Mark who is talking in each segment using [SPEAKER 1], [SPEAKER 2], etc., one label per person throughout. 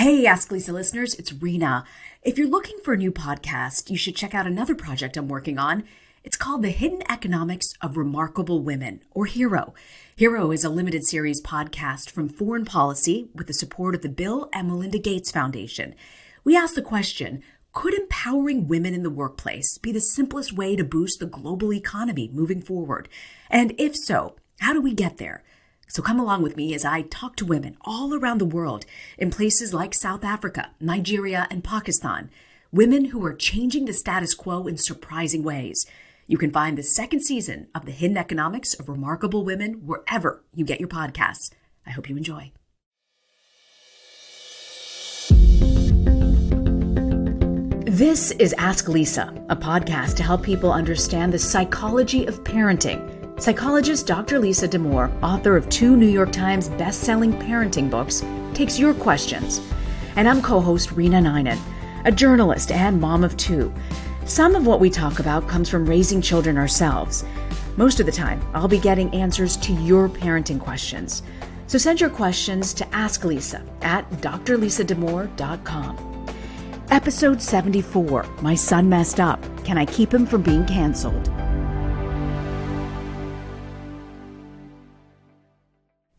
[SPEAKER 1] Hey, Ask Lisa listeners, it's Reena. If you're looking for a new podcast, you should check out another project I'm working on. It's called The Hidden Economics of Remarkable Women, or HERO. HERO is a limited series podcast from Foreign Policy with the support of the Bill and Melinda Gates Foundation. We ask the question, could empowering women in the workplace be the simplest way to boost the global economy moving forward? And if so, how do we get there? So come along with me as I talk to women all around the world in places like South Africa, Nigeria, and Pakistan. Women who are changing the status quo in surprising ways. You can find the second season of The Hidden Economics of Remarkable Women wherever you get your podcasts. I hope you enjoy. This is Ask Lisa, a podcast to help people understand the psychology of parenting. Psychologist Dr. Lisa Damour, author of 2 New York Times best-selling parenting books, takes your questions. And I'm co-host Reena Ninan, a journalist and mom of 2. Some of what we talk about comes from raising children ourselves. Most of the time, I'll be getting answers to your parenting questions. So send your questions to Ask Lisa at drlisadamour.com. Episode 74, My Son Messed Up. Can I Keep Him from Being Canceled?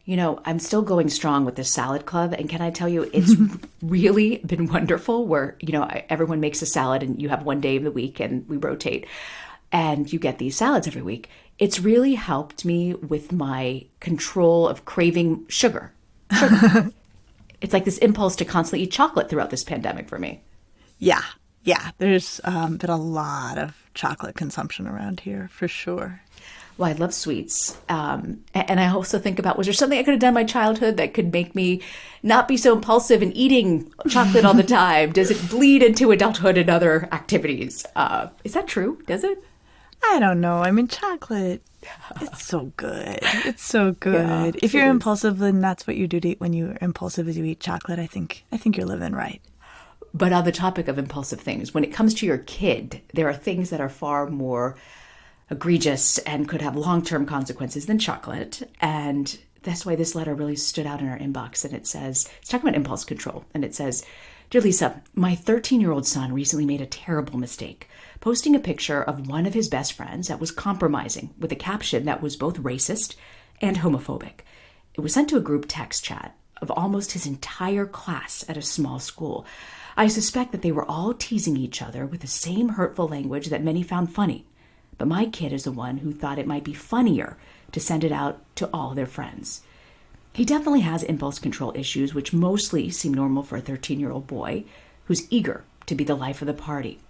[SPEAKER 1] You know, I'm still going strong with this salad club. And can I tell you, it's really been wonderful where, everyone makes a salad and you have one day of the week and we rotate and you get these salads every week. It's really helped me with my control of craving sugar. It's like this impulse to constantly eat chocolate throughout this pandemic for me.
[SPEAKER 2] Yeah. There's been a lot of chocolate consumption around here for sure.
[SPEAKER 1] Well, I love sweets. And I also think about, was there something I could have done in my childhood that could make me not be so impulsive in eating chocolate all the time? Does it bleed into adulthood and other activities? Is that true? Does it?
[SPEAKER 2] I don't know. I mean, chocolate, it's so good. It's so good.
[SPEAKER 1] Yeah,
[SPEAKER 2] if you're impulsive, then that's what you do to eat. When you're impulsive as you eat chocolate, I think you're living right.
[SPEAKER 1] But on the topic of impulsive things, when it comes to your kid, there are things that are far more egregious and could have long-term consequences than chocolate. And that's why this letter really stood out in our inbox. And it says, it's talking about impulse control. And it says, Dear Lisa, my 13-year-old son recently made a terrible mistake, posting a picture of one of his best friends that was compromising with a caption that was both racist and homophobic. It was sent to a group text chat of almost his entire class at a small school. I suspect that they were all teasing each other with the same hurtful language that many found funny. But my kid is the one who thought it might be funnier to send it out to all their friends. He definitely has impulse control issues, which mostly seem normal for a 13-year-old boy who's eager to be the life of the party.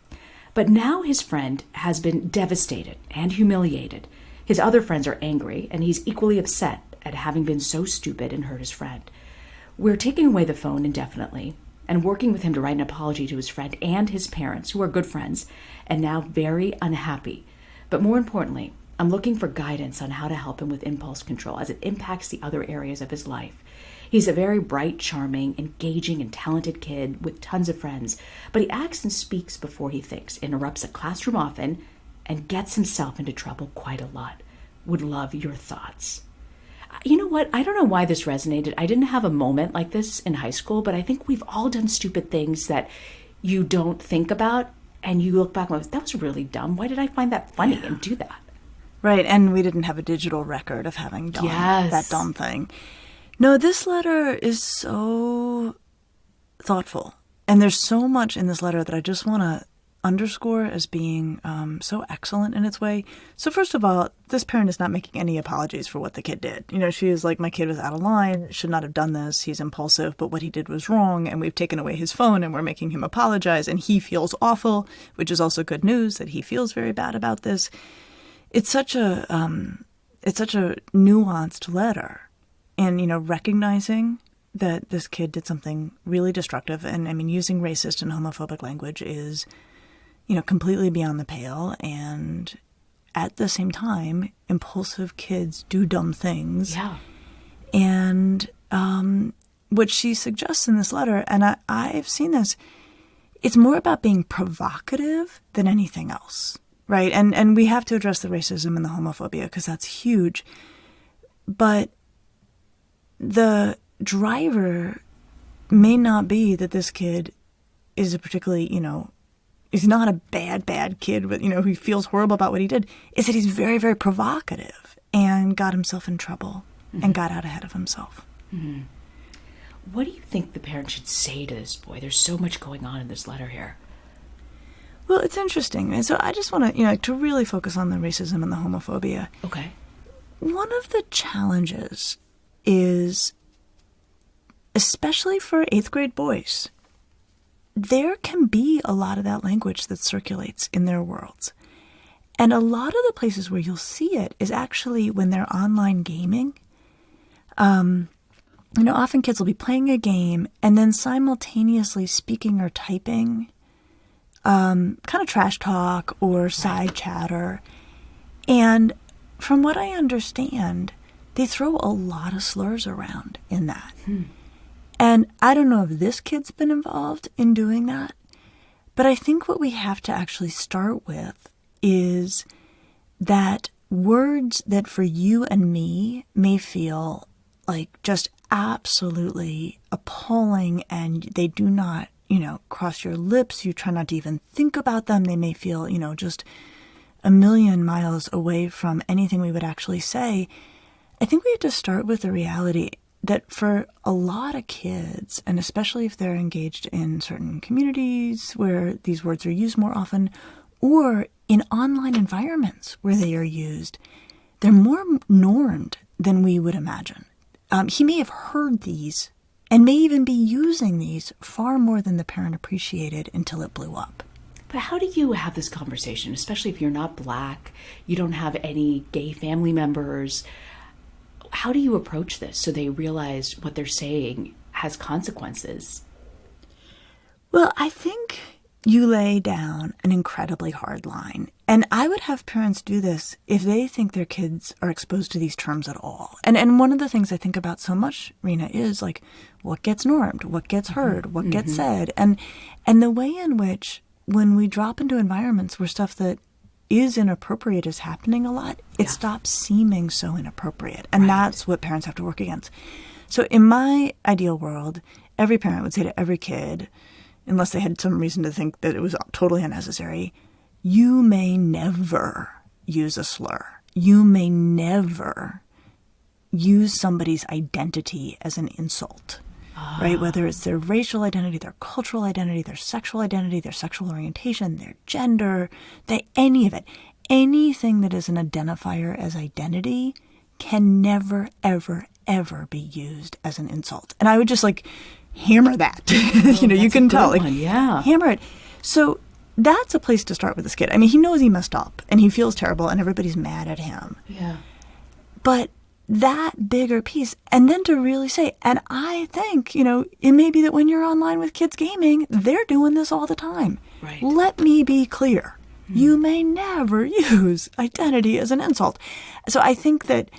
[SPEAKER 1] But now his friend has been devastated and humiliated. His other friends are angry, and he's equally upset at having been so stupid and hurt his friend. We're taking away the phone indefinitely and working with him to write an apology to his friend and his parents, who are good friends, and now very unhappy. But more importantly, I'm looking for guidance on how to help him with impulse control as it impacts the other areas of his life. He's a very bright, charming, engaging, and talented kid with tons of friends, but he acts and speaks before he thinks, interrupts a classroom often, and gets himself into trouble quite a lot. Would love your thoughts. You know what? I don't know why this resonated. I didn't have a moment like this in high school, but I think we've all done stupid things that you don't think about. And you look back and go, that was really dumb. Why did I find that funny and do that?
[SPEAKER 2] Right, and we didn't have a digital record of having done that dumb thing. No, this letter is so thoughtful. And there's so much in this letter that I just want to underscore as being so excellent in its way. So first of all, this parent is not making any apologies for what the kid did. She is like, my kid was out of line, should not have done this. He's impulsive, but what he did was wrong. And we've taken away his phone and we're making him apologize. And he feels awful, which is also good news that he feels very bad about this. It's such a nuanced letter. And, recognizing that this kid did something really destructive. And I mean, using racist and homophobic language is completely beyond the pale. And at the same time, impulsive kids do dumb things.
[SPEAKER 1] Yeah.
[SPEAKER 2] And what she suggests in this letter, and I've seen this, it's more about being provocative than anything else, right? And we have to address the racism and the homophobia because that's huge. But the driver may not be that this kid is a particularly, is not a bad kid, but, who feels horrible about what he did, is that he's very, very provocative and got himself in trouble and got out ahead of himself.
[SPEAKER 1] Mm-hmm. What do you think the parent should say to this boy? There's so much going on in this letter here.
[SPEAKER 2] Well, it's interesting. And so I just want to really focus on the racism and the homophobia.
[SPEAKER 1] Okay.
[SPEAKER 2] One of the challenges is, especially for 8th grade boys, there can be a lot of that language that circulates in their worlds. And a lot of the places where you'll see it is actually when they're online gaming. Often kids will be playing a game and then simultaneously speaking or typing kind of trash talk or side chatter. And from what I understand, they throw a lot of slurs around in that. And I don't know if this kid's been involved in doing that, but I think what we have to actually start with is that words that for you and me may feel like just absolutely appalling and they do not, cross your lips. You try not to even think about them. They may feel, just a million miles away from anything we would actually say. I think we have to start with the reality that for a lot of kids, and especially if they're engaged in certain communities where these words are used more often, or in online environments where they are used, they're more normed than we would imagine. He may have heard these and may even be using these far more than the parent appreciated until it blew up.
[SPEAKER 1] But how do you have this conversation, especially if you're not Black, you don't have any gay family members? How do you approach this so they realize what they're saying has consequences?
[SPEAKER 2] Well, I think you lay down an incredibly hard line. And I would have parents do this if they think their kids are exposed to these terms at all. And one of the things I think about so much, Reena, is like what gets normed, what gets heard, what gets said. And the way in which when we drop into environments where stuff that is inappropriate is happening a lot, it stops seeming so inappropriate. And that's what parents have to work against. So in my ideal world, every parent would say to every kid, unless they had some reason to think that it was totally unnecessary, you may never use a slur. You may never use somebody's identity as an insult, right? Whether it's their racial identity, their cultural identity, their sexual orientation, their gender, any of it. Anything that is an identifier as identity can never, ever, ever be used as an insult. And I would just hammer that. You can tell. Hammer it. So that's a place to start with this kid. I mean, he knows he messed up and he feels terrible and everybody's mad at him.
[SPEAKER 1] Yeah.
[SPEAKER 2] But that bigger piece, and then to really say, and I think, it may be that when you're online with kids gaming, they're doing this all the time.
[SPEAKER 1] Right.
[SPEAKER 2] Let me be clear. You may never use identity as an insult. So I think that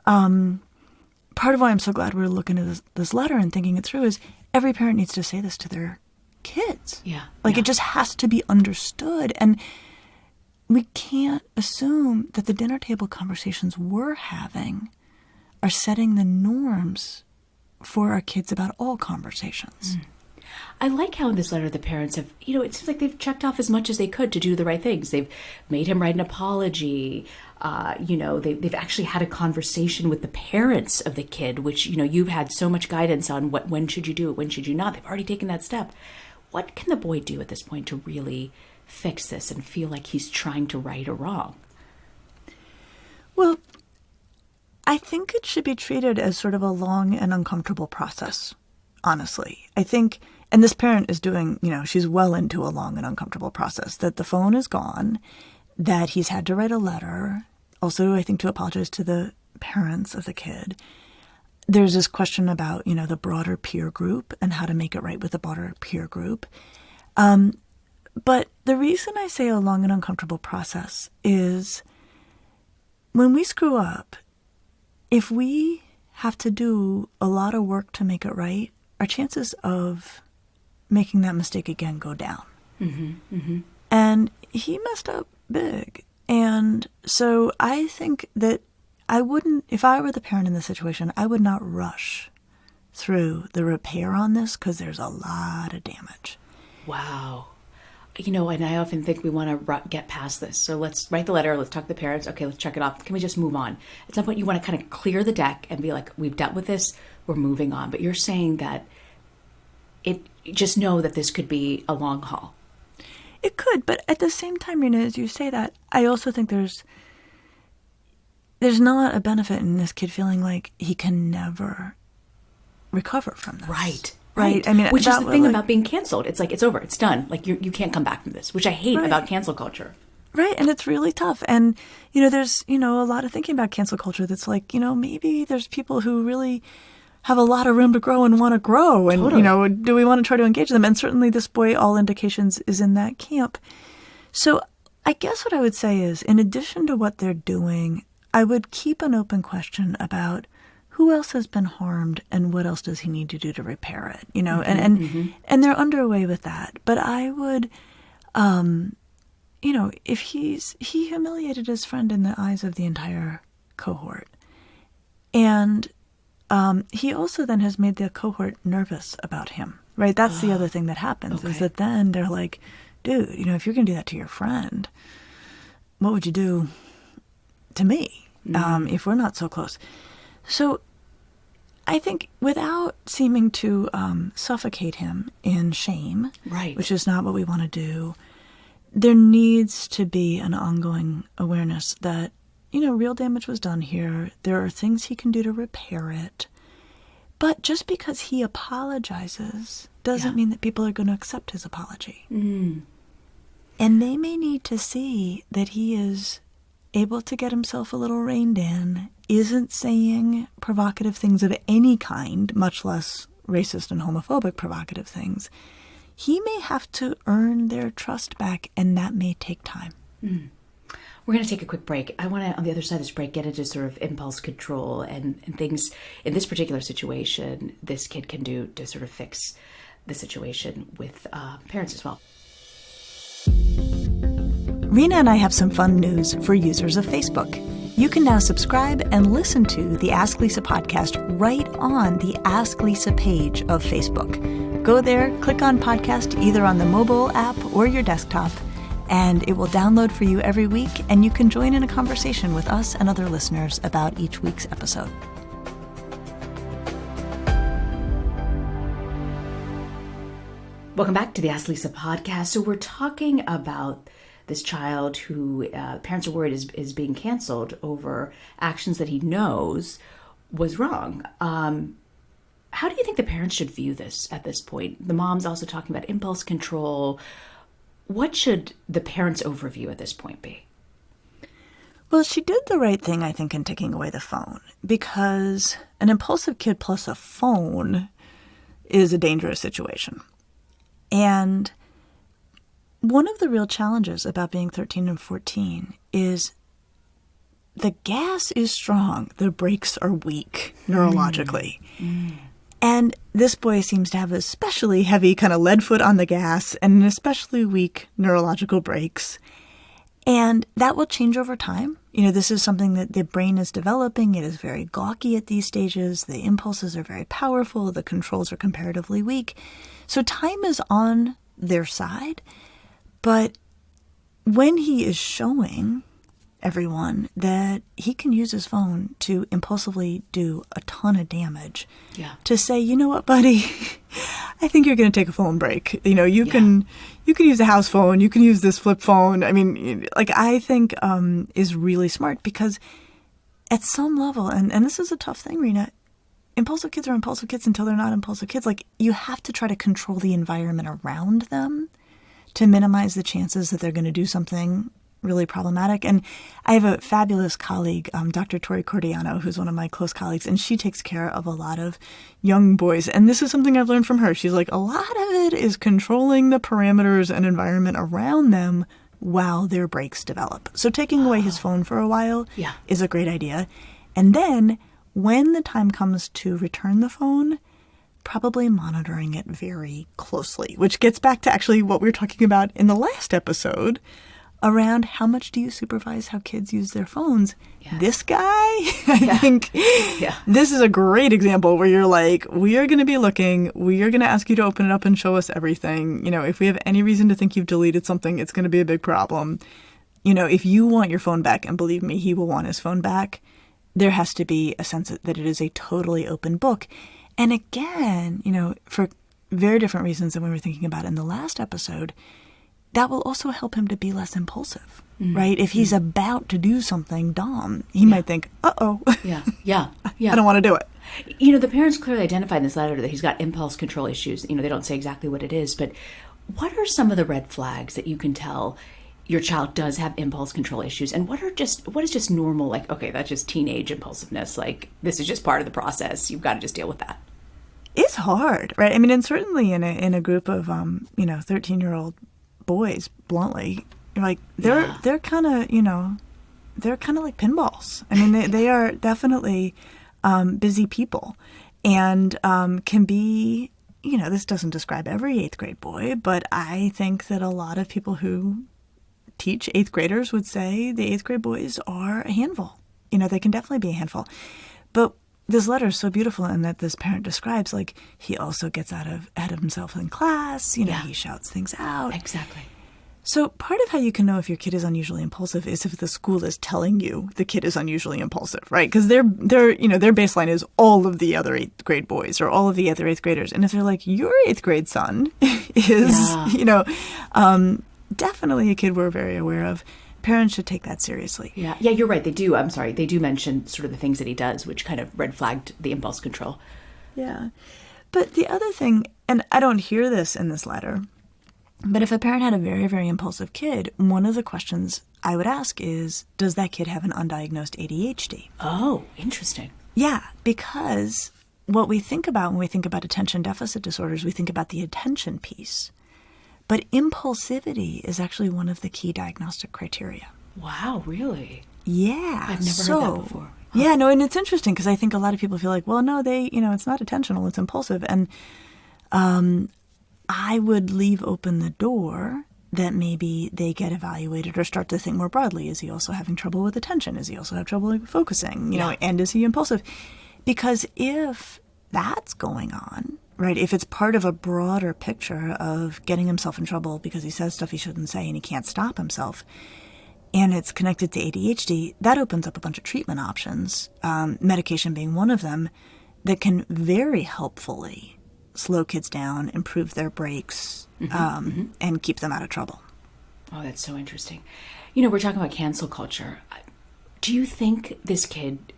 [SPEAKER 2] part of why I'm so glad we're looking at this letter and thinking it through is every parent needs to say this to their kids.
[SPEAKER 1] Yeah.
[SPEAKER 2] It just has to be understood. And we can't assume that the dinner table conversations we're having are setting the norms for our kids about all conversations.
[SPEAKER 1] I like how in this letter the parents have, it seems like they've checked off as much as they could to do the right things. They've made him write an apology. They've actually had a conversation with the parents of the kid, which, you've had so much guidance on when should you do it, when should you not. They've already taken that step. What can the boy do at this point to really fix this and feel like he's trying to right a wrong?
[SPEAKER 2] Well, I think it should be treated as sort of a long and uncomfortable process, honestly. I think, and this parent is doing, she's well into a long and uncomfortable process, that the phone is gone, that he's had to write a letter, also I think to apologize to the parents of the kid. There's this question about, the broader peer group and how to make it right with the broader peer group. But the reason I say a long and uncomfortable process is when we screw up, if we have to do a lot of work to make it right, our chances of making that mistake again go down. And he messed up big. And so I think that I wouldn't, if I were the parent in this situation, I would not rush through the repair on this because there's a lot of damage.
[SPEAKER 1] Wow. And I often think we want to get past this. So let's write the letter. Let's talk to the parents. Okay, let's check it off. Can we just move on? At some point, you want to kind of clear the deck and be like, we've dealt with this. We're moving on. But you're saying that just know that this could be a long haul.
[SPEAKER 2] It could. But at the same time, Reena, as you say that, I also think there's not a benefit in this kid feeling like he can never recover from this.
[SPEAKER 1] Right.
[SPEAKER 2] I mean,
[SPEAKER 1] which is the thing about being canceled. It's like, it's over. It's done. Like, you can't come back from this, which I hate about cancel culture.
[SPEAKER 2] Right. And it's really tough. And, there's, a lot of thinking about cancel culture that's like, maybe there's people who really have a lot of room to grow and want to grow. And,
[SPEAKER 1] Totally.
[SPEAKER 2] Do we want to try to engage them? And certainly this boy, all indications, is in that camp. So I guess what I would say is, in addition to what they're doing, I would keep an open question about who else has been harmed and what else does he need to do to repair it, and they're underway with that. But I would, if he humiliated his friend in the eyes of the entire cohort, and he also then has made the cohort nervous about him, right? That's the other thing that happens is that then they're like, dude, if you're going to do that to your friend, what would you do to me if we're not so close? So I think without seeming to suffocate him in shame, which is not what we want to do, there needs to be an ongoing awareness that, real damage was done here. There are things he can do to repair it. But just because he apologizes doesn't mean that people are going to accept his apology. And they may need to see that he is able to get himself a little reined in, isn't saying provocative things of any kind, much less racist and homophobic provocative things. He may have to earn their trust back, and that may take time.
[SPEAKER 1] We're going to take a quick break. I want to, on the other side of this break, get into sort of impulse control and things in this particular situation this kid can do to sort of fix the situation with parents as well.
[SPEAKER 2] Reena and I have some fun news for users of Facebook. You can now subscribe and listen to the Ask Lisa podcast right on the Ask Lisa page of Facebook. Go there, click on podcast either on the mobile app or your desktop, and it will download for you every week, and you can join in a conversation with us and other listeners about each week's episode.
[SPEAKER 1] Welcome back to the Ask Lisa podcast. So we're talking about this child who parents are worried is being canceled over actions that he knows was wrong. How do you think the parents should view this at this point? The mom's also talking about impulse control. What should the parents' overview at this point be?
[SPEAKER 2] Well, she did the right thing, I think, in taking away the phone, because an impulsive kid plus a phone is a dangerous situation. And one of the real challenges about being 13 and 14 is the gas is strong, the brakes are weak neurologically. And this boy seems to have an especially heavy kind of lead foot on the gas and an especially weak neurological brakes. And that will change over time. This is something that the brain is developing. It is very gawky at these stages. The impulses are very powerful. The controls are comparatively weak. So time is on their side. But when he is showing everyone that he can use his phone to impulsively do a ton of damage, to say, you know what, buddy, I think you're going to take a phone break. You can use a house phone. You can use this flip phone. I mean, I think is really smart, because at some level, and this is a tough thing, Reena, impulsive kids are impulsive kids until they're not impulsive kids. You have to try to control the environment around them to minimize the chances that they're going to do something really problematic. And I have a fabulous colleague, Dr. Tori Cordiano, who's one of my close colleagues, and she takes care of a lot of young boys. And this is something I've learned from her. She's like, a lot of it is controlling the parameters and environment around them while their brakes develop. So taking away his phone for a while is a great idea. And then when the time comes to return the phone, probably monitoring it very closely, which gets back to actually what we were talking about in the last episode around how much do you supervise how kids use their phones. Yeah. This guy, I think this is a great example where you're like, we are going to be looking, we are going to ask you to open it up and show us everything. You know, if we have any reason to think you've deleted something, it's going to be a big problem. You know, if you want your phone back, and believe me, he will want his phone back, there has to be a sense that it is a totally open book. And again, you know, for very different reasons than we were thinking about in the last episode, that will also help him to be less impulsive, right? If he's about to do something dumb, he might think, uh-oh.
[SPEAKER 1] Yeah.
[SPEAKER 2] I don't want to do it.
[SPEAKER 1] You know, the parents clearly identified in this letter that he's got impulse control issues. You know, they don't say exactly what it is, but what are some of the red flags that you can tell your child does have impulse control issues? And what is just normal, like, okay, that's just teenage impulsiveness. Like, this is just part of the process. You've got to just deal with that.
[SPEAKER 2] It's hard, right? I mean, and certainly in a group of, 13-year-old boys, bluntly, like they're kind of, they're kind of like pinballs. I mean, they are definitely busy people, and can be, this doesn't describe every 8th grade boy, but I think that a lot of people who teach 8th graders would say the 8th grade boys are a handful. They can definitely be a handful. But this letter is so beautiful in that this parent describes, like, he also gets ahead of himself in class. He shouts things out.
[SPEAKER 1] Exactly.
[SPEAKER 2] So part of how you can know if your kid is unusually impulsive is if the school is telling you the kid is unusually impulsive, right? Because their baseline is all of the other 8th grade boys or all of the other 8th graders. And if they're like, your 8th grade son is, definitely a kid we're very aware of, parents should take that seriously.
[SPEAKER 1] Yeah, you're right. They do. I'm sorry. They do mention sort of the things that he does, which kind of red flagged the impulse control.
[SPEAKER 2] Yeah. But the other thing, and I don't hear this in this letter, but if a parent had a very, very impulsive kid, one of the questions I would ask is, does that kid have an undiagnosed ADHD?
[SPEAKER 1] Oh, interesting.
[SPEAKER 2] Yeah, because what we think about when we think about attention deficit disorders, we think about the attention piece. But impulsivity is actually one of the key diagnostic criteria.
[SPEAKER 1] Wow, really?
[SPEAKER 2] Yeah.
[SPEAKER 1] I've never heard that before.
[SPEAKER 2] Huh. Yeah, no, and it's interesting because I think a lot of people feel like, well, no, it's not attentional, it's impulsive. And I would leave open the door that maybe they get evaluated or start to think more broadly. Is he also having trouble with attention? Is he also have trouble focusing? And is he impulsive? Because if that's going on, right, if it's part of a broader picture of getting himself in trouble because he says stuff he shouldn't say and he can't stop himself, and it's connected to ADHD, that opens up a bunch of treatment options, medication being one of them, that can very helpfully slow kids down, improve their breaks, and keep them out of trouble.
[SPEAKER 1] Oh, that's so interesting. We're talking about cancel culture. Do you think this kid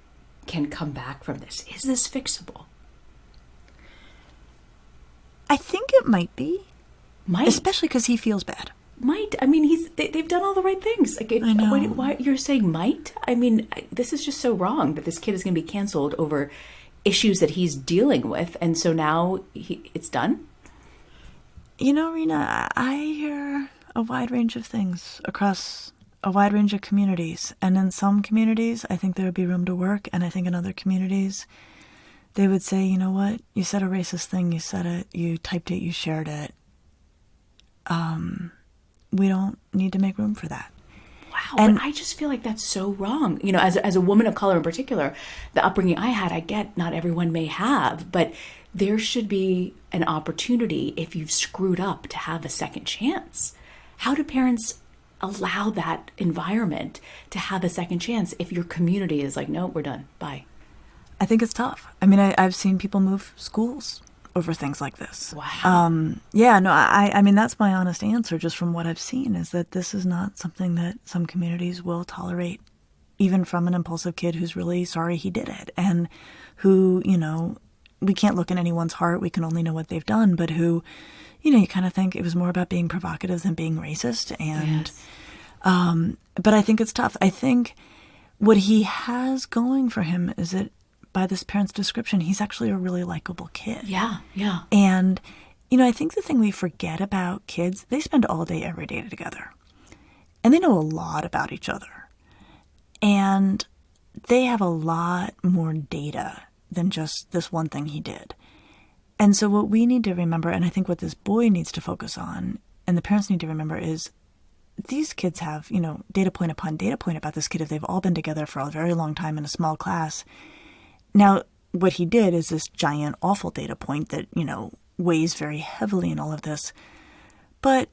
[SPEAKER 1] can come back from this? Is this fixable?
[SPEAKER 2] I think it might be.
[SPEAKER 1] Might.
[SPEAKER 2] Especially because he feels bad.
[SPEAKER 1] Might. I mean, they've done all the right things. Like,
[SPEAKER 2] I know.
[SPEAKER 1] Why you're saying might? I mean, this is just so wrong that this kid is going to be canceled over issues that he's dealing with, and so now it's done?
[SPEAKER 2] Reena, I hear a wide range of things across a wide range of communities. And in some communities, I think there would be room to work. And I think in other communities, they would say, you know what? You said a racist thing. You said it. You typed it. You shared it. We don't need to make room for that.
[SPEAKER 1] Wow, and but I just feel like that's so wrong. As a woman of color in particular, the upbringing I had, I get not everyone may have, but there should be an opportunity if you've screwed up to have a second chance. How do parents allow that environment to have a second chance if your community is like, no, we're done, bye?
[SPEAKER 2] I think it's tough. I mean, I've seen people move schools over things like this.
[SPEAKER 1] Wow.
[SPEAKER 2] I mean, that's my honest answer just from what I've seen, is that this is not something that some communities will tolerate, even from an impulsive kid who's really sorry he did it, and who, we can't look in anyone's heart, we can only know what they've done, but who, you kind of think it was more about being provocative than being racist. And,
[SPEAKER 1] yes.
[SPEAKER 2] But I think it's tough. I think what he has going for him is that by this parent's description, he's actually a really likable kid.
[SPEAKER 1] Yeah.
[SPEAKER 2] And, I think the thing we forget about kids, they spend all day, every day together. And they know a lot about each other. And they have a lot more data than just this one thing he did. And so what we need to remember, and I think what this boy needs to focus on, and the parents need to remember, is these kids have, data point upon data point about this kid if they've all been together for a very long time in a small class. Now, what he did is this giant, awful data point that, weighs very heavily in all of this. But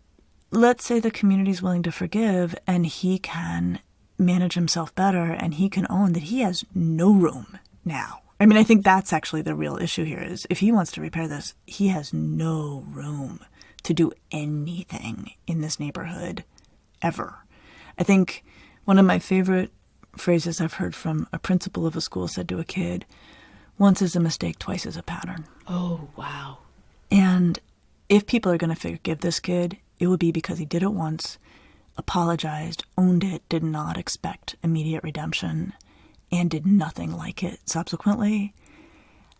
[SPEAKER 2] let's say the community is willing to forgive and he can manage himself better and he can own that he has no room now. I mean, I think that's actually the real issue here is if he wants to repair this, he has no room to do anything in this neighborhood ever. I think one of my favorite phrases I've heard from a principal of a school said to a kid, once is a mistake, twice is a pattern.
[SPEAKER 1] Oh, wow.
[SPEAKER 2] And if people are going to forgive this kid, it would be because he did it once, apologized, owned it, did not expect immediate redemption, and did nothing like it subsequently.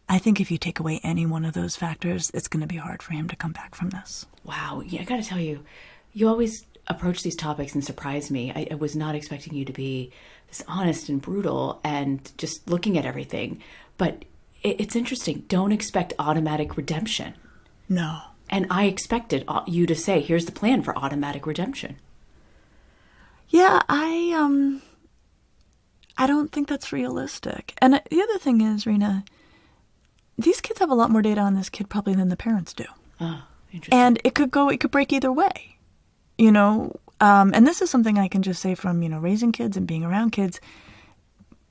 [SPEAKER 2] I think if you take away any one of those factors, it's going to be hard for him to come back from this.
[SPEAKER 1] Wow. Yeah, I got to tell you, you always approach these topics and surprise me. I was not expecting you to be this honest and brutal and just looking at everything. But it's interesting. Don't expect automatic redemption.
[SPEAKER 2] No.
[SPEAKER 1] And I expected you to say, here's the plan for automatic redemption.
[SPEAKER 2] Yeah, I don't think that's realistic. And the other thing is, Reena, these kids have a lot more data on this kid probably than the parents do.
[SPEAKER 1] Oh, interesting.
[SPEAKER 2] And it could break either way, and this is something I can just say from, raising kids and being around kids.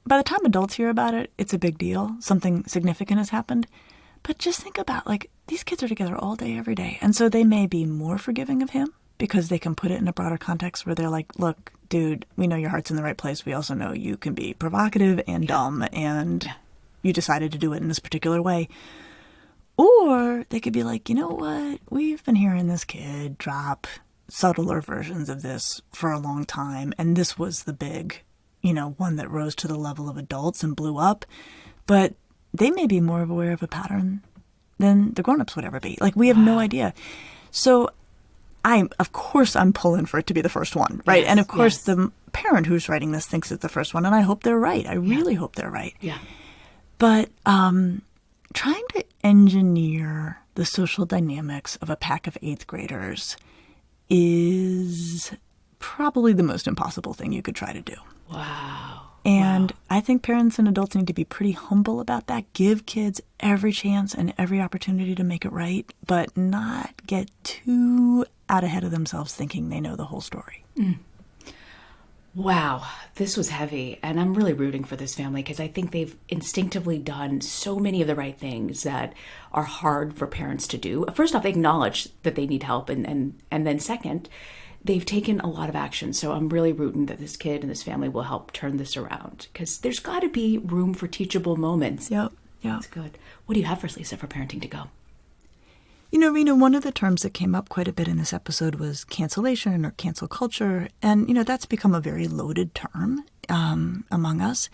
[SPEAKER 2] By the time adults hear about it, it's a big deal. Something significant has happened. But just think about, these kids are together all day, every day. And so they may be more forgiving of him because they can put it in a broader context where they're like, look, dude, we know your heart's in the right place. We also know you can be provocative and dumb, and you decided to do it in this particular way. Or they could be like, you know what? We've been hearing this kid drop subtler versions of this for a long time. And this was the big, one that rose to the level of adults and blew up. But they may be more aware of a pattern than the grown-ups would ever be. We have no idea. So of course I'm pulling for it to be the first one, right?
[SPEAKER 1] Yes,
[SPEAKER 2] and of course the parent who's writing this thinks it's the first one, and I hope they're right. I really hope they're right.
[SPEAKER 1] Yeah.
[SPEAKER 2] But trying to engineer the social dynamics of a pack of 8th graders is probably the most impossible thing you could try to do.
[SPEAKER 1] Wow.
[SPEAKER 2] And I think parents and adults need to be pretty humble about that. Give kids every chance and every opportunity to make it right, but not get too out ahead of themselves thinking they know the whole story.
[SPEAKER 1] Mm. Wow, this was heavy. And I'm really rooting for this family because I think they've instinctively done so many of the right things that are hard for parents to do. First off, they acknowledge that they need help. And then second, they've taken a lot of action. So I'm really rooting that this kid and this family will help turn this around because there's got to be room for teachable moments.
[SPEAKER 2] Yep.
[SPEAKER 1] That's good. What do you have for us, Lisa, for parenting to go?
[SPEAKER 2] Reena, one of the terms that came up quite a bit in this episode was cancellation or cancel culture. And, that's become a very loaded term among us.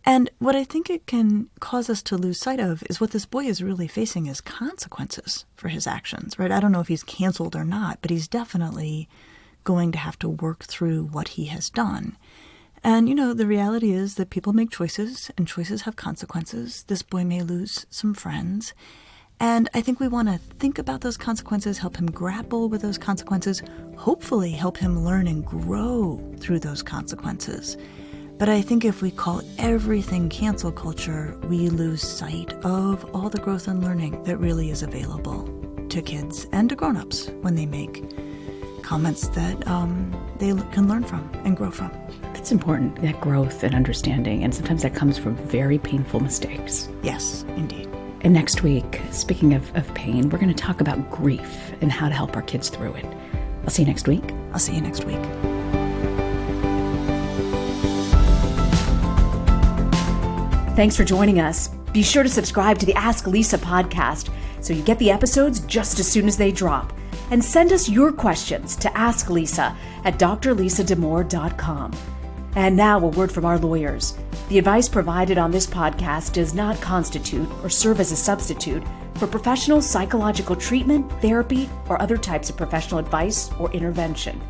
[SPEAKER 2] And what I think it can cause us to lose sight of is what this boy is really facing is consequences for his actions, right? I don't know if he's canceled or not, but he's definitely going to have to work through what he has done. And, the reality is that people make choices and choices have consequences. This boy may lose some friends. And I think we want to think about those consequences, help him grapple with those consequences, hopefully help him learn and grow through those consequences. But I think if we call everything cancel culture, we lose sight of all the growth and learning that really is available to kids and to grown-ups when they make comments that they can learn from and grow from.
[SPEAKER 1] That's important, that growth and understanding. And sometimes that comes from very painful mistakes.
[SPEAKER 2] Yes, indeed.
[SPEAKER 1] And next week, speaking of pain, we're going to talk about grief and how to help our kids through it. I'll see you next week.
[SPEAKER 2] I'll see you next week.
[SPEAKER 1] Thanks for joining us. Be sure to subscribe to the Ask Lisa podcast so you get the episodes just as soon as they drop. And send us your questions to askLisa@drlisademore.com. And now a word from our lawyers. The advice provided on this podcast does not constitute or serve as a substitute for professional psychological treatment, therapy, or other types of professional advice or intervention.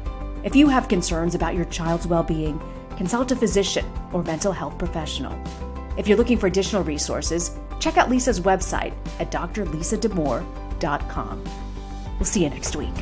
[SPEAKER 1] If you have concerns about your child's well-being, consult a physician or mental health professional. If you're looking for additional resources, check out Lisa's website at drlisademore.com. We'll see you next week.